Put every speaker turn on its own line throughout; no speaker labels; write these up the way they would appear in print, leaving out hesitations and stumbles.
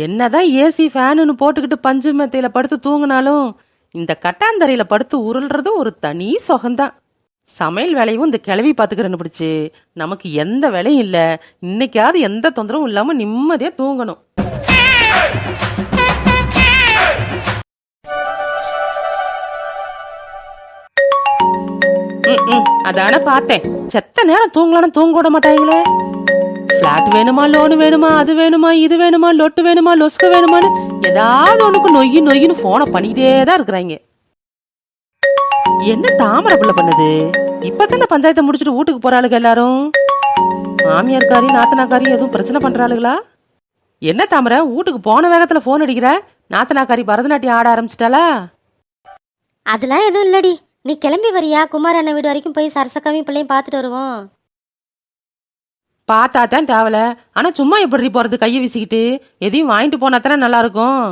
என்னதான் ஏசி ஃபேனுன்னு போட்டுக்கிட்டு பஞ்சு மெத்தையில படுத்து தூங்கினாலும் இந்த கட்டாந்தரையில படுத்து உருள்றது ஒரு தனி சுகம்தான். சமையல் வேலையும் இந்த கிளவி பாத்துக்கிறேன்னு பிடிச்சு நமக்கு எந்த வேலையும் இல்ல. இன்னைக்காவது எந்த தொந்தரவும் இல்லாம நிம்மதியா தூங்கணும். அதான பார்த்தேன். செத்த நேரம் தூங்கலான்னு தூங்க விட மாட்டாங்களே. பிளாட் வேணுமா, லோனு வேணுமா, அது வேணுமா, இது வேணுமா, லொட்டு வேணுமா, லொஸ்கு வேணுமான்னு ஏதாவது ஒண்ணுக்கு நொய்யின்னு போனை பண்ணிட்டே தான் இருக்கிறாங்க. என்ன தாமரை பிள்ளை பண்ணுது? இப்பதானே பஞ்சாயத்தை முடிச்சுட்டு வீட்டுக்கு போறாளுங்க எல்லாரும். மாமியார்காரி நாத்தனாக்காரி எதுவும் பிரச்சனை பண்றாளுங்களா? என்ன தாமரை வீட்டுக்கு போன வேகத்துல போன் அடிக்கிற? நாத்தனாக்காரி பரதநாட்டியம் ஆட ஆரம்பிச்சிட்டாளா?
அதெல்லாம் எதுவும் இல்லடி. நீ கிளம்பி வரியா? குமார் அண்ணன் வீடு வரைக்கும் போய் சரசக்காவையும் பிள்ளையும் பார்த்துட்டு வருவோம்.
பார்த்தா தான் தேவல. ஆனா சும்மா எப்படி போறது? கையை வீசிக்கிட்டு எதையும் வாங்கிட்டு போனா தானே நல்லா இருக்கும்.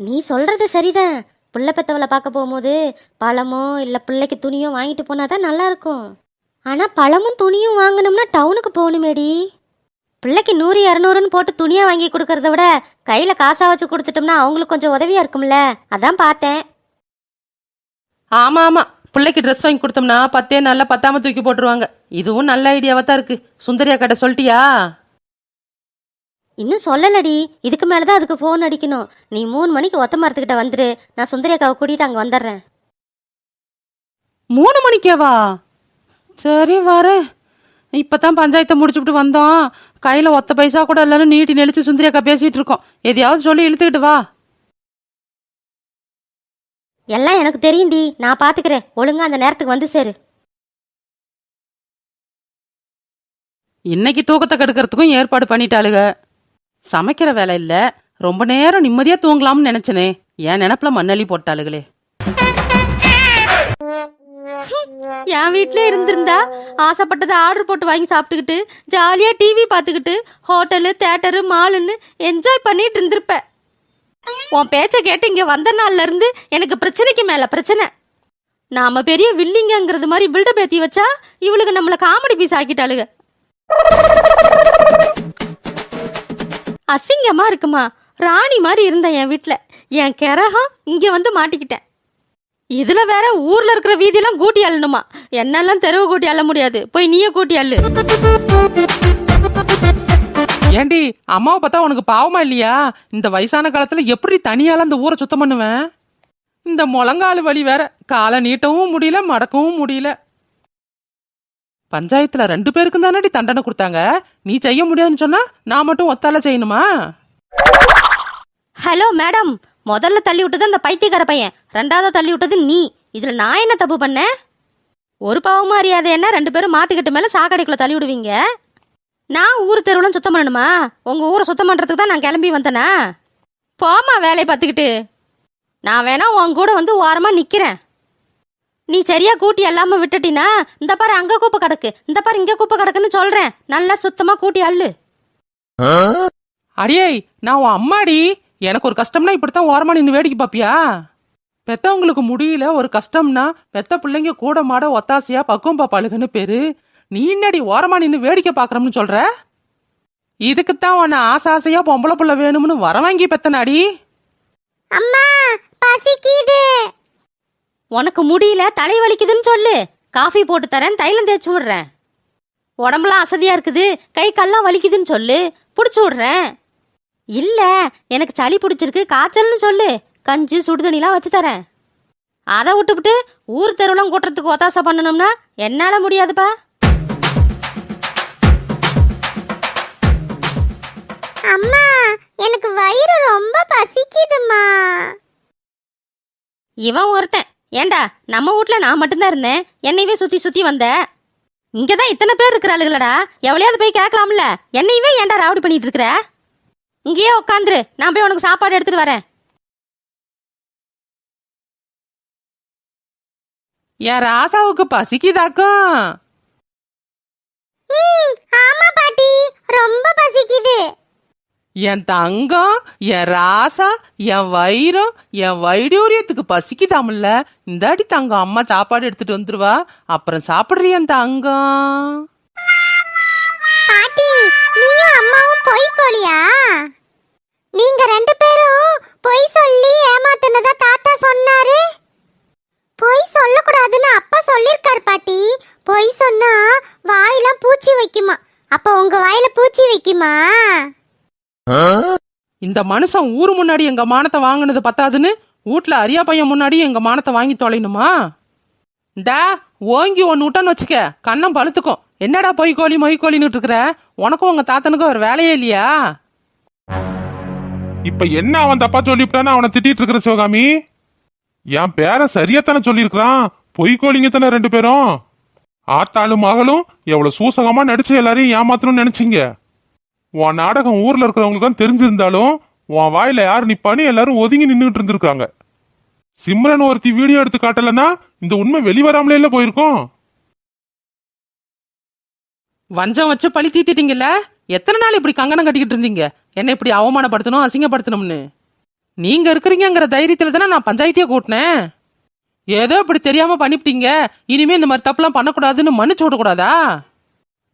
நீ சொல்றது சரிதான். பிள்ளை பெத்தவளை பார்க்க போகும்போது பழமோ இல்லை பிள்ளைக்கு துணியோ வாங்கிட்டு போனாதான் நல்லா இருக்கும். ஆனால் பழமும் துணியும் வாங்கணும்னா டவுனுக்கு போகணுமேடி. பிள்ளைக்கு 100 200ன்னு போட்டு துணியா வாங்கி கொடுக்கறத விட கையில காசா வச்சு கொடுத்துட்டோம்னா அவங்களுக்கு கொஞ்சம் உதவியா இருக்கும்ல. அதான் பார்த்தேன்.
ஆமா ஆமா, பிள்ளைக்கு ட்ரெஸ் வாங்கி கொடுத்தோம்னா 10 நாள்ல 10ஆம தூக்கி போட்டுருவாங்க. இதுவும் நல்ல ஐடியாவா தான் இருக்கு. சுந்தரியா கிட்ட சொல்லிட்டியா?
இன்னும் சொல்லலடி. இதுக்கு மேலதான் அதுக்கு போன் அடிக்கணும். நீ 3 மணிக்கு ஒத்த மரத்துக்கிட்ட வந்துரு. நான் சுந்தரியாக்காவை கூட்டிட்டு அங்க வந்துடுறேன்.
3 மணிக்கேவா? சரி வரேன். இப்பதான் பஞ்சாயத்தை முடிச்சுட்டு வந்தோம். கையில ஒத்த பைசா கூட இல்லைன்னு நீட்டி நெளிச்சு சுந்தரியாக்கா பேசிட்டு இருக்கோம். எதையாவது சொல்லி இழுத்துக்கிட்டு வா.
எல்லாம் எனக்கு தெரியும்டி. நான் பாத்துக்கிறேன். ஒழுங்கா அந்த நேரத்துக்கு வந்து சேரு.
இன்னைக்கு தூக்கத்தை கெடுக்கிறதுக்கும் ஏற்பாடு பண்ணிட்டாளுக. சமைக்கிற வேலை இல்ல, ரொம்ப நேரம் நிம்மதியா தூங்கலாம்னு நினைச்சனே. என் நினப்புல மண்ணள்ளி போட்டாளுகளே.
என் வீட்ல இருந்திருந்தா ஆசைப்பட்டதை ஆர்டர் போட்டு வாங்கி சாப்பிட்டுக்கிட்டு ஜாலியா டிவி பார்த்துக்கிட்டு ஹோட்டலு தியேட்டரு மாலுன்னு என்ஜாய் பண்ணிட்டு இருந்திருப்பேன். உன் பேச்ச கேட்டு இங்க வந்த நாள்ல இருந்து எனக்கு பிரச்சனைக்கு மேல பிரச்சனை. நாம பெரிய வில்லிங்கிறது மாதிரி பில்டப் ஏத்தி வச்சா இவளுக்கு நம்மள காமெடி பீஸ் ஆக்கிட்டாளுங்க. அசிங்கமா இருக்குமா? ராணி மாதிரி இருந்த என் வீட்டுல என் கிரகம் இங்க வந்து மாட்டிக்கிட்டேன். இதுல வேற ஊர்ல இருக்கிற வீதியெல்லாம் கூட்டி அள்ளணுமா? என்னெல்லாம் தெருவு கூட்டி அள்ள முடியாது. போய் நீயே கூட்டி அள்ளு.
ஏண்டி, அம்மாவை பார்த்தா உனக்கு பாவமா இல்லையா? இந்த வயசான காலத்துல எப்படி தனியால அந்த ஊரை சுத்தம் பண்ணுவேன்? இந்த முழங்காலு வலி வேற. காலை நீட்டவும் முடியல, மடக்கவும் முடியல. பஞ்சாயத்துல 2 பேருக்கும் தானடி தண்டனை கொடுத்தாங்க. நீ செய்ய முடியாதுன்னு சொன்னா நான் மட்டும் ஒத்தால செய்யணுமா?
ஹலோ மேடம், முதல்ல தள்ளி விட்டது அந்த பைத்தியக்கார பையன், 2வது தள்ளி விட்டது நீ. இதுல நான் என்ன தப்பு பண்ணேன்? ஒரு பாவமா அறியாத என்ன 2 பேரும் மாத்திக்கிட்டு மேல சாக்கடைக்குள்ள தள்ளி விடுவீங்க. நான் ஊர் தெருவுலாம் சுத்தம் பண்ணணுமா? உங்க ஊரை சுத்தம் பண்றதுக்கு தான் நான் கிளம்பி வந்தேனா? போமா வேலையை பார்த்துக்கிட்டு. நான் வேணா உன் கூட வந்து ஓரமா நிக்கிறேன். நீ சரியா கூட்டி எல்லாம விட்டுட்டினா இந்த பாரு அங்க குப்பை கிடக்கு, இந்த பாரு இங்க குப்பை கிடக்குன்னு சொல்றேன். நல்லா சுத்தமா கூட்டி அள்ளு.
அடியே, நான் உன் அம்மாடி. எனக்கு ஒரு கஷ்டம்னா இப்படித்தான் ஓரமா நின்று வேடிக்கை பாப்பியா? பெத்தவங்களுக்கு முடியல ஒரு கஷ்டம்னா பெத்த பிள்ளைங்க கூட மாட ஒத்தாசையா பக்குவம் பாப்பாளுகன்னு பேரு. நீ என்னடி ஓரமா நின்று வேடிக்கை பாக்குறோம்னு சொல்ற? இதுக்குத்தான் உன்னை ஆசாசையா பொம்பளை புள்ள வேணும்னு வர வாங்கி பெத்தனாடி.
அம்மா பசிக்குது. உனக்கு முடியல, தலை வலிக்குதுன்னு சொல்லு. காஃபி போட்டு தரேன், தைலம் தேய்ச்சி விடுறேன். உடம்புலாம் அசதியா இருக்குது, கை கால்லாம் வலிக்குதுன்னு சொல்லு, புடிச்சு விடுறேன். இல்ல எனக்கு சளி பிடிச்சிருக்கு, காய்ச்சல்னு சொல்லு, கஞ்சி சுடுதண்ணிலாம் வச்சு தரேன். அதை விட்டுவிட்டு ஊர் தெருவுலாம் கூட்டுறதுக்கு ஒத்தாசை பண்ணணும்னா என்னால முடியாதுப்பா.
அம்மா, எனக்கு வயிறு ரொம்ப பசிக்குதுமா.
இவன் ஒருத்தன். ஏண்டா, நம்ம வீட்ல நான் மட்டும்தான் இருந்தேன், என்னையவே சுத்தி சுத்தி வந்த. இங்கதான் இத்தனை பேர் இருக்கிறாளுகளடா, எவ்வளையாவது போய் கேட்கலாம்ல. என்னையவே ஏன்டா ராவடி பண்ணிட்டு இருக்கிற? இங்கேயே உட்காந்துரு, நான் போய் உனக்கு சாப்பாடு எடுத்துட்டு வரேன்.
என் ராசாவுக்கு பசிக்குதாக்கும்.
ஆமா பாட்டி, ரொம்ப பசிக்குது.
என் தங்கம், என் ராசா, என் வயிறம், என் வைடூரியத்துக்கு பசிக்குதாமல்ல. இந்தாடி தங்கம், அம்மா சாப்பாடு எடுத்துட்டு வந்துருவா, அப்புறம் சாப்பிடுறிய என் தங்கம்.
பாட்டி, நீயும் அம்மாவும் பொய்க்கோழியா? நீங்க ரெண்டு பேரும் பொய் சொல்லி ஏமாத்துனதா தாத்தா சொன்னாரு. பொய் சொல்லக்கூடாதுன்னு அப்பா சொல்லிருக்காரு பாட்டி. பொய் சொன்னா வாயில பூச்சி வைக்குமா. அப்ப உங்க வாயில பூச்சி வைக்குமா?
இந்த மனுஷன் ஊரு முன்னாடி எங்க மானத்தை வாங்கினது பத்தாதுன்னு வீட்ல அரியா பையன் முன்னாடி எங்க மானத்தை வாங்கி தொலைணுமா? டா ஓங்கி ஒன்னு விட்டான்னு வச்சுக்க கண்ணம் பழுத்துக்கும். என்னடா பொய்க்கோழி மொய்க்கோழின்னு இருக்கிற? உனக்கும் உங்க தாத்தனுக்கும் ஒரு வேலையே இல்லையா?
இப்ப என்ன அவன் தப்பா சொல்லிவிட்டான்னு அவனை திட்டிட்டு இருக்கிற சிவகாமி? என் பேர சரியாத்தானே சொல்லியிருக்கிறான். பொய்க்கோழிங்க தானே ரெண்டு பேரும். ஆத்தாளும் மகளும் எவ்வளவு சூசகமா நடிச்சு எல்லாரையும் ஏமாத்தணும்னு நினைச்சீங்க. உன் நாடகம் ஊர்ல இருக்கிறவங்களுக்கு தெரிஞ்சிருந்தாலும் உன் வாயில யார் நிப்பான்னு எல்லாரும் ஒதுங்கி நின்றுட்டு இருந்திருக்காங்க. சிம்ரன் ஒருத்தி வீடியோ எடுத்து காட்டலன்னா இந்த உண்மை வெளிவராமலே இல்ல போயிருக்கும்.
வஞ்சம் வச்சு பழி தீத்திட்டீங்கல்ல. எத்தனை நாள் இப்படி கங்கணம் கட்டிக்கிட்டு இருந்தீங்க என்ன இப்படி அவமானப்படுத்தணும் அசிங்கப்படுத்தணும்னு? நீங்க இருக்கிறீங்கிற தைரியத்துல தானே நான் பஞ்சாயத்தையே கூட்டினேன். ஏதோ இப்படி தெரியாம பண்ணிவிட்டீங்க, இனிமே இந்த மாதிரி தப்புலாம் பண்ணக்கூடாதுன்னு மன்னிச்சு விடக்கூடாதா?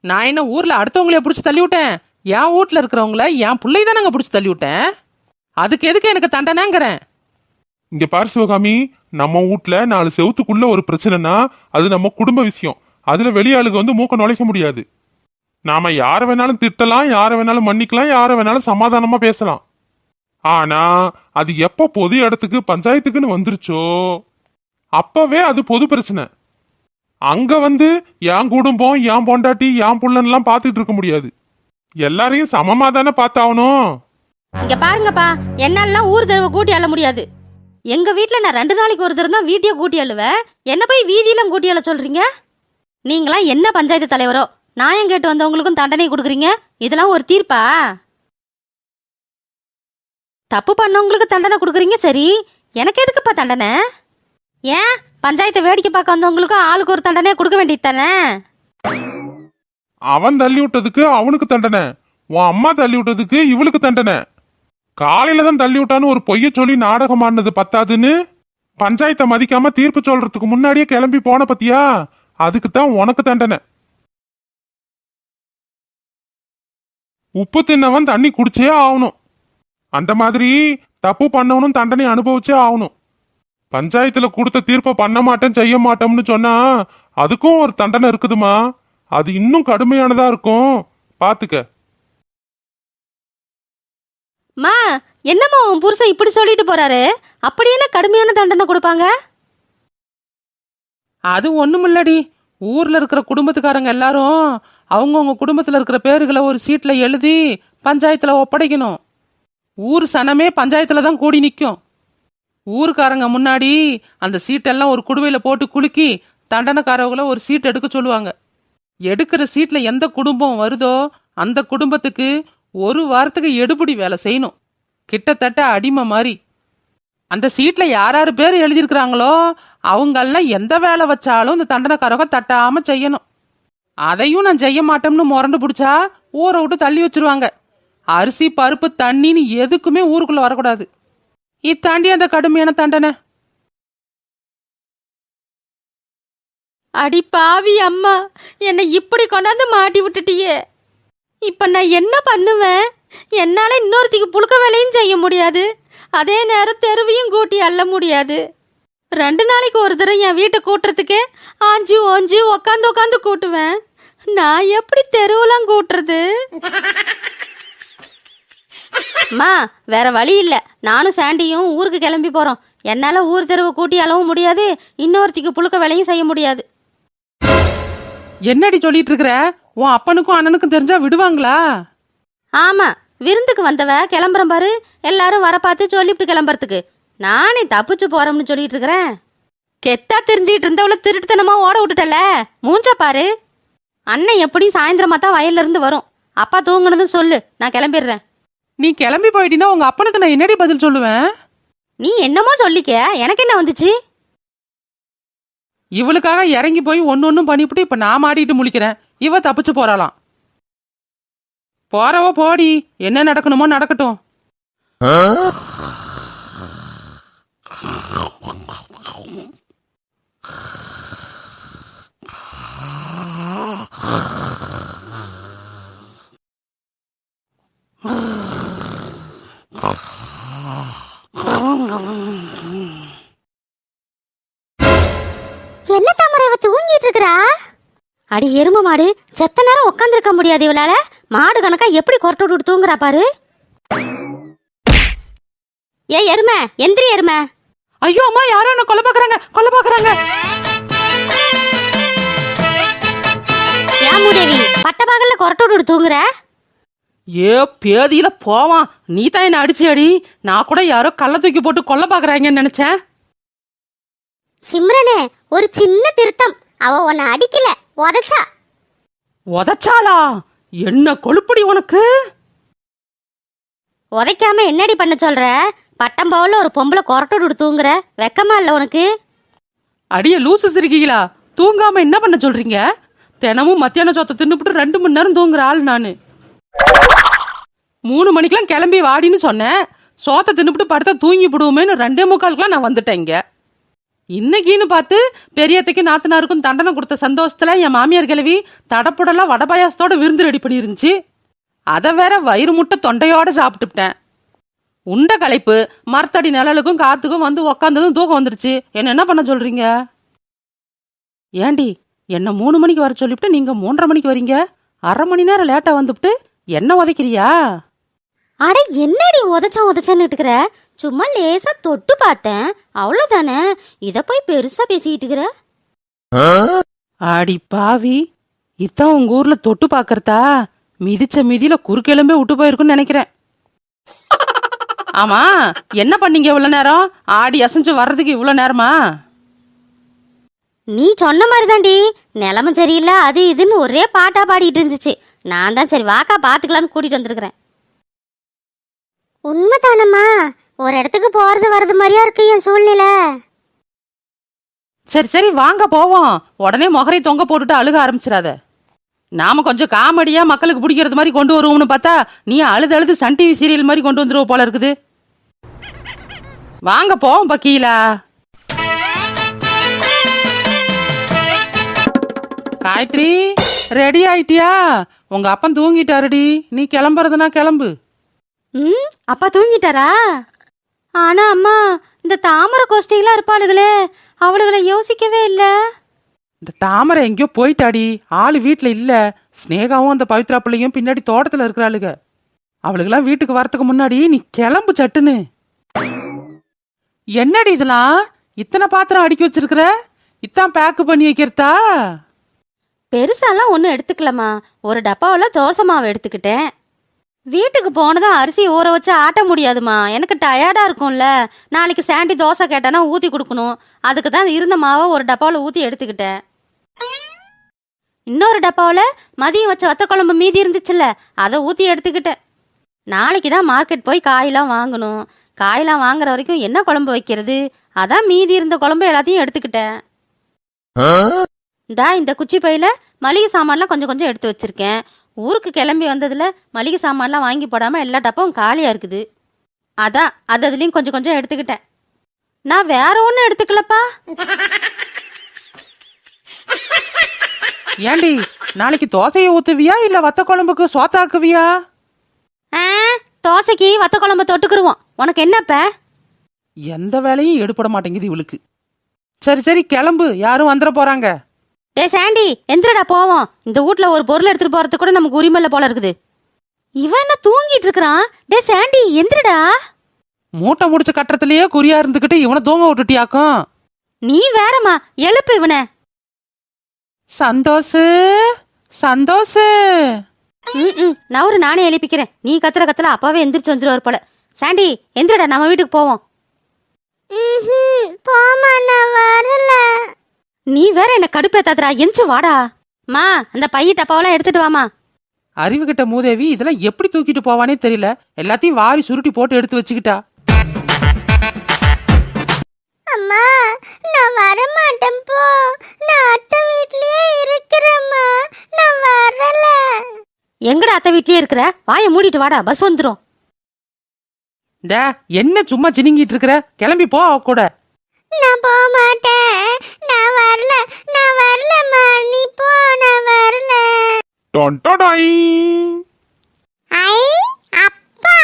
நான் என்ன ஊர்ல அடுத்தவங்களே பிடிச்சி தள்ளி விட்டேன்? என் வீட்டுல இருக்கிறவங்கள என் பிள்ளை தான் நாங்க பிடிச்சி தள்ளி விட்டேன். அதுக்கு எதுக்கு எனக்கு தண்டனைங்கிறேன்?
இங்க பாரு சிவகாமி, நம்ம வீட்ல 4 செவுத்துக்குள்ள ஒரு பிரச்சனைனா அது நம்ம குடும்ப விஷயம். அதுல வெளியாளுக்கு வந்து மூக்க நுழைக்க முடியாது. நாம யார வேணாலும் திட்டலாம், யார வேணாலும் மன்னிக்கலாம், யார வேணாலும் சமாதானமா பேசலாம். ஆனா அது எப்ப பொது இடத்துக்கு பஞ்சாயத்துக்குன்னு வந்துருச்சோ அப்பவே அது பொது பிரச்சனை. அங்க வந்து என் குடும்பம் என் பொண்டாட்டி என் புள்ளன்லாம் பாத்துட்டு இருக்க முடியாது. எல்லாரையும் சமமா தானே பார்த்தாகணும்.
இங்க பாருங்கப்பா, என்னாலலாம் ஊர் தெருவை கூட்டி அள்ள முடியாது. எங்க வீட்ல நான் 2 நாளைக்கு ஒரு தடவை தான் வீட்டையே கூட்டி அள்ளுவேன். என்ன போய் வீதியெல்லாம் கூட்டி அள்ள சொல்றீங்க? நீங்களாம் என்ன பஞ்சாயத்து தலைவரோ? நியாயம் கேட்டு வந்தவங்களுக்கும் தண்டனை கொடுக்குறீங்க. இதெல்லாம் ஒரு தீர்ப்பா? தப்பு பண்ணவங்களுக்கு தண்டனை கொடுக்குறீங்க, சரி. எனக்கு எதுக்குப்பா தண்டனை? ஏன் பஞ்சாயத்தை வேடிக்கை பார்க்க வந்தவங்களுக்கும் ஆளுக்கு ஒரு தண்டனை கொடுக்க வேண்டியது தானே?
அவன் தள்ளி விட்டதுக்கு அவனுக்கு தண்டனை, உன் அம்மா தள்ளி விட்டதுக்கு இவளுக்கு தண்டனை. காலையில தான் தள்ளி விட்டான்னு ஒரு பொய்ய சொல்லி நாடகம் ஆடினது பத்தாதுன்னு பஞ்சாயத்தை மதிக்காம தீர்ப்பு சொல்றதுக்கு முன்னாடியே கிளம்பி போன பத்தியா? அதுக்கு தான் உனக்கு தண்டனை. உப்பு தின்னவன் தண்ணி குடிச்சே ஆகணும். அந்த மாதிரி தப்பு பண்ணவனும் தண்டனை அனுபவிச்சே ஆகணும். பஞ்சாயத்துல கொடுத்த தீர்ப்பை பண்ண மாட்டேன் செய்ய மாட்டோம்னு சொன்னா அதுக்கும் ஒரு தண்டனை இருக்குதுமா. அது இன்னும் கடுமையானதா இருக்கும், பாத்துக்க.
மா, என்னம்மா உன் புருஷன் இப்படி சொல்லிட்டு போறாரு? அப்படி என்ன கடுமையான தண்டனை கொடுப்பாங்க?
அது ஒண்ணுமில்லடி. ஊர்ல இருக்கிற குடும்பத்துக்காரங்க எல்லாரும் அவங்கவுங்க குடும்பத்துல இருக்கிற பேருகளை ஒரு சீட்ல எழுதி பஞ்சாயத்துல ஒப்படைக்கணும். ஊர் சனமே பஞ்சாயத்துல தான் கூடி நிற்கும். ஊருக்காரங்க முன்னாடி அந்த சீட்டெல்லாம் ஒரு குடுவையில போட்டு குலுக்கி தண்டனைக்காரவங்கள ஒரு சீட் எடுக்க சொல்லுவாங்க. எடுக்கிற சீட்ல எந்த குடும்பம் வருதோ அந்த குடும்பத்துக்கு 1 வாரத்துக்கு எடுபடி வேலை செய்யணும், கிட்டத்தட்ட அடிமை மாதிரி. அந்த சீட்ல யார் பேர் எழுதியிருக்கிறாங்களோ அவங்கெல்லாம் எந்த வேலை வச்சாலும் இந்த தண்டனைக்காரங்க தட்டாம செய்யணும். அதையும் நான் செய்ய மாட்டோம்னு முரண்டு பிடிச்சா ஊரை விட்டு தள்ளி வச்சிருவாங்க. அரிசி பருப்பு தண்ணின்னு எதுக்குமே ஊருக்குள்ள வரக்கூடாது. இத்தாண்டி அந்த கடுமையான தண்டனை.
அடி பாவி அம்மா, என்னை இப்படி கொண்டாந்து மாட்டி விட்டுட்டியே. இப்ப நான் என்ன பண்ணுவேன்? என்னால இன்னொருத்திக்கு புழுக்க வேலையும் செய்ய முடியாது, அதே நேரம் தெருவையும் கூட்டி அள்ள முடியாது. 2 நாளைக்கு ஒரு தடவை என் வீட்டை கூட்டுறதுக்கே ஆஞ்சு ஓஞ்சு உக்காந்து கூட்டுவேன். நான் எப்படி தெருவெல்லாம் கூட்டுறது? அம்மா, வேற வழி இல்ல. நானும் சாண்டியும் ஊருக்கு கிளம்பி போறோம். என்னால ஊர் தெருவை கூட்டி அளவும் முடியாது, இன்னொருத்திக்கு புழுக்க வேலையும் செய்ய முடியாது.
என்னடி சொல்லிட்டு இருக்கிற? உன் அப்பனுக்கும் அண்ணனுக்கும் தெரிஞ்சா விடுவாங்களா?
ஆமா, விருந்துக்கு வந்தவ கிளம்புறேன் பாரு, எல்லாரும் வர பார்த்து சொல்லிவிட்டு கிளம்புறதுக்கு. நானே தப்பிச்சு போறோம்னு சொல்லிட்டு இருக்கிறேன். கெத்தா தெரிஞ்சுக்கிட்டு இருந்தவள திருட்டுத்தனமா ஓட விட்டுட்டல. மூஞ்ச பாரு. அண்ணன் எப்படியும் சாயந்தரமா தான் வயல்ல இருந்து வரும். அப்பா தூங்குனதும் சொல்லு, நான் கிளம்பிடுறேன்.
நீ கிளம்பி போயிட்டீன்னா உங்க அப்பனுக்கு நான் என்னடி பதில் சொல்லுவேன்?
நீ என்னமோ சொல்லிக்க, எனக்கு என்ன வந்துச்சு?
இவளுக்காக இறங்கி போய் ஒன்னும் பண்ணிவிட்டு இப்ப நான் மாட்டிட்டு முழிக்கிறேன். இவ தப்பிச்சு போறாளாம். போறவோ போடி, என்ன நடக்கணுமோ நடக்கட்டும்.
பேசிட்டு இருக்கறா?
அடி எரும மாடு, செத்த நேரம் உட்காந்துருக்க முடியாது இவளால. மாடு கணக்கா எப்படி கொரட்டை விட்டு தூங்குறா பாரு. ஏ எருமை, எந்திரி எருமை.
ஐயோ அம்மா, யாரோ என்ன கொல்ல பாக்குறாங்க.
ஏன் மூதேவி, பட்ட பகல்ல கொரட்டை விட்டு தூங்குற?
ஏ பேதியில போவான், நீ தான் என்ன அடிச்சு அடி. நான் கூட யாரோ கள்ள தூக்கி போட்டு கொல்ல பாக்குறாங்கன்னு நினைச்சேன்.
சிம்ரனே, ஒரு சின்ன திருத்தம். அவ உன்னை அடிக்கல, உதைச்சா.
உதச்சாளா? என்ன கொழுப்படி உனக்கு?
உதைக்காம என்னடி பண்ண சொல்ற? பட்டம் பவுல்ல ஒரு பொம்பளை கொரட்டை விட்டு தூங்குற, வெக்கமா இல்ல உனக்கு?
அடிய லூசு சிரிக்கீங்களா? தூங்காம என்ன பண்ண சொல்றீங்க? தினமும் மத்தியான சொத்தை தின்னுபிட்டு 2 மணி நேரம் தூங்குற ஆள் நானு. 3 மணிக்கெல்லாம் கிளம்பி வாடின்னு சொன்னேன். சோத்தை தின்னுபிட்டு படுத்தா தூங்கி விடுவோமேன்னு 2:45 நான் வந்துட்டேன் இங்க. இன்னைக்குன்னு பார்த்து பெரியத்தைக்கு நாத்தனாருக்கும் தண்டனை கொடுத்த சந்தோஷத்துல என் மாமியார் கிழவி தடப்புடலாம் வடபாயாசத்தோட விருந்து ரெடி பண்ணிருந்துச்சு. அதை வேற வயிறு முட்டை தொண்டையோட சாப்பிட்டுட்டேன். உண்ட களைப்பு, மரத்தடி நிழலுக்கும் காத்துக்கும் வந்து உக்காந்ததும் தூக்கம் வந்துருச்சு. என்ன பண்ண சொல்றீங்க? ஏண்டி, என்ன 3 மணிக்கு வர சொல்லிவிட்டு நீங்க 3:30 மணிக்கு வரீங்க. 1/2 மணி நேரம் லேட்டா வந்துவிட்டு என்ன உதைக்கிறியா?
அட என்னடி உதச்சன்னு இருக்கிற? சும்மா லேசா தொட்டு பார்த்தேன், அவ்வளவுதானே. இத போய் பெருசா பேசிக்கிட்டு இருக்கிற.
ஆடி பாவி, இதான் உங்க ஊர்ல தொட்டு பாக்கறதா? மிதிச்ச மிதியில குறுக்கெலும்பே விட்டு போயிருக்குன்னு நினைக்கிறேன். ஆமா, என்ன பண்ணீங்க இவ்வளவு நேரம்? ஆடி அசைஞ்சு வர்றதுக்கு இவ்வளவு நேரமா?
நீ சொன்ன மாதிரி தாண்டி, நிலைமை சரியில்லை அது இதுன்னு ஒரே பாட்டா பாடிட்டு இருந்துச்சு. நான் தான் சரி வாக்கா பாத்துக்கலான்னு கூட்டிட்டு வந்திருக்கிறேன்.
உண்மைதானம்மா, ஒரு இடத்துக்கு போறது வர்றது மாதிரியா இருக்கு என் சூழ்நிலை.
சரி வாங்க போவோம். உடனே முகரை தொங்க போட்டுட்டு அழுக ஆரம்பிச்சிடாத. நாம கொஞ்சம் காமெடியா மக்களுக்கு பிடிக்கிறது மாதிரி கொண்டு வருவோம்னு பார்த்தா நீ அழுது சன் டிவி சீரியல் மாதிரி கொண்டு வந்துருவ போல இருக்குது. வாங்க போவோம் பக்கீலா. காயத்ரி, ரெடி ஆயிட்டியா? உங்க அப்பன் தூங்கிட்டாருடி, நீ கிளம்புறதுனா கிளம்பு.
அப்பா தூங்கிட்டாரா? ஆனா அம்மா, இந்த தாமரை கோஷ்டிகளா இருப்பாளுகளே, அவளுகளை யோசிக்கவே இல்ல.
இந்த தாமரை எங்கேயோ போயிட்டாடி, ஆளு வீட்டுல இல்ல. ஸ்னேகாவும் அந்த பவித்ரா பிள்ளையும் பின்னாடி தோட்டத்துல இருக்கிறாளுங்க. அவளுக்கெல்லாம் வீட்டுக்கு வரத்துக்கு முன்னாடி நீ கிளம்பு சட்டுன்னு. என்னடி இதெல்லாம் இத்தனை பாத்திரம் அடுக்கி வச்சிருக்கிற? இத்தான் பேக்கு பண்ணி வைக்கிறதா?
பெருசாலாம் ஒன்றும் எடுத்துக்கலம்மா. ஒரு டப்பாவில் தோசை மாவு எடுத்துக்கிட்டேன். வீட்டுக்கு போனதும் அரிசி ஊற வச்சு ஆட்ட முடியாதுமா, எனக்கு டயர்டாக இருக்கும்ல. நாளைக்கு சாண்டி தோசை கேட்டானா ஊற்றி கொடுக்கணும். அதுக்கு தான் இருந்த மாவை ஒரு டப்பாவில் ஊற்றி எடுத்துக்கிட்டேன். இன்னொரு டப்பாவில் மதியம் வச்ச வத்த குழம்பு மீதி இருந்துச்சுல்ல, அதை ஊற்றி எடுத்துக்கிட்டேன். நாளைக்கு தான் மார்க்கெட் போய் காயெல்லாம் வாங்கணும். காயெல்லாம் வாங்குற வரைக்கும் என்ன குழம்பு வைக்கிறது? அதான் மீதி இருந்த குழம்பு எல்லாத்தையும் எடுத்துக்கிட்டேன். இந்த குச்சி பையில மளிகை சாமான்லாம் கொஞ்சம் எடுத்து வச்சிருக்கேன். ஊருக்கு கிளம்பி வந்ததுல மளிகை சாமான்லாம் வாங்கி போடாம எல்லா டப்பாவும் காலியா இருக்குது. அதான் அதுலயும் கொஞ்சம் எடுத்துக்கிட்டேன். நான் வேற ஒன்னும் எடுத்துக்கலப்பா.
ஏண்டி, நாளைக்கு தோசையை ஊத்துவியா இல்ல வத்த குழம்புக்கு சோத்தாக்குவியா?
தோசைக்கு வத்த குழம்பு தொட்டுக்குருவோம். உனக்கு என்னப்ப?
எந்த வேலையும் எடுபட மாட்டேங்குது இவளுக்கு. சரி கிளம்பு, யாரும் வந்துட போறாங்க.
டே சாண்டி, எந்திரடா போவோம். இந்த வீட்ல ஒரு பொருள் எடுத்துட்டு போறது கூட நமக்கு உரிமை இல்ல போல இருக்குது. இவன் என்ன தூங்கிட்டு இருக்கிறான்? டே சாண்டி, எந்திரடா.
மூட்டை முடிச்ச கட்டத்திலேயே குறியா இருந்துகிட்டு இவனை தூங்க விட்டுட்டியாக்கும்.
நீ வேறம்மா, எழுப்பு இவனை.
சந்தோஷ்
நவரு நானே எழுப்பிக்கிறேன். நீ கத்துல அப்பாவே எந்திரிச்சு வந்துருவார் போல. சாண்டி எந்திரடா, நம்ம வீட்டுக்கு போவோம்.
போமா, நான் வரல.
நீ வேற என்ன கடுப்பேத்தாதரா, எந்திச்சு வாடா. மா, அந்த பைய டப்பாவெல்லாம் எடுத்துட்டு வாமா.
அறிவு கிட்ட மூதேவி, இதெல்லாம் எப்படி தூக்கிட்டு போவானே தெரியல. எல்லாத்தையும் வாரி சுருட்டி போட்டு எடுத்து வச்சுக்கிட்டா.
அம்மா, நான் வரமாட்டேன் போ. நான் அத்தை வீட்லயே இருக்கிறேம்மா, நான் வரல.
எங்கடா அத்தை வீட்லயே இருக்கிற? வாயை மூடிட்டு வாடா, பஸ் வந்துரும்.
என்ன சும்மா சினிங்கிட்டு இருக்கிற? கிளம்பி போ அவ கூட.
நான் போக மாட்டேன், நான் வரலம்மா, நீ போ, நான் வரல.
டொன்டொடாய்.
ஐ அப்பா,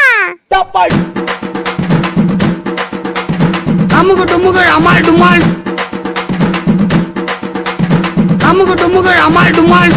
அமுகு டுமுகு அமால் டுமால். அமுக்கு டுமுக்கு அமால் டுமால்